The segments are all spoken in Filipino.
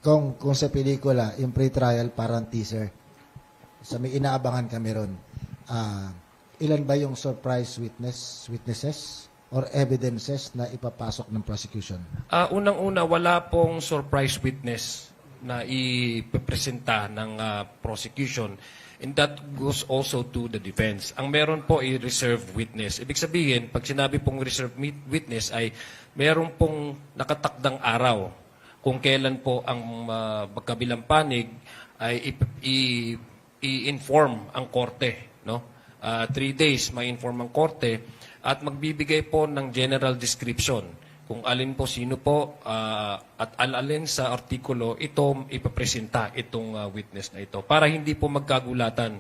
kung sa pelikula, yung pre-trial parang teaser. So may inaabangan kami ron. Ilan ba yung surprise witnesses or evidences na ipapasok ng prosecution? Unang-una, wala pong surprise witness na ipipresenta ng prosecution. And that goes also to the defense. Ang meron po ay reserved witness. Ibig sabihin, pag sinabi pong reserved witness ay meron pong nakatakdang araw kung kailan po ang magkabilang panig ay i-inform ang korte. No? 3 days ma-inform ang korte at magbibigay po ng general description kung alin po, sino po, at alin sa artikulo ito ipapresenta itong witness na ito para hindi po magkagulatan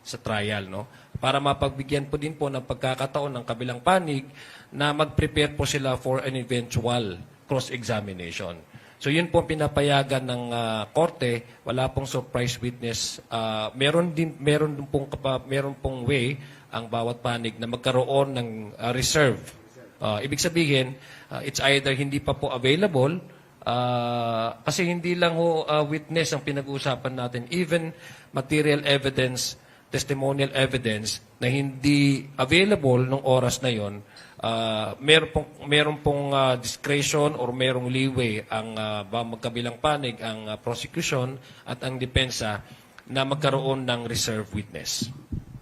sa trial. No? Para mapagbigyan po din po ng pagkakataon ng kabilang panig na mag-prepare po sila for an eventual cross-examination. So yun po ang pinapayagan ng korte, wala pong surprise witness. Meron pong way ang bawat panig na magkaroon ng reserve. Ibig sabihin, it's either hindi pa po available, kasi hindi lang witness ang pinag-uusapan natin, even material evidence, testimonial evidence na hindi available nung oras na yon, meron pong discretion or merong leeway ang magkabilang panig, ang prosecution at ang depensa na magkaroon ng reserve witness.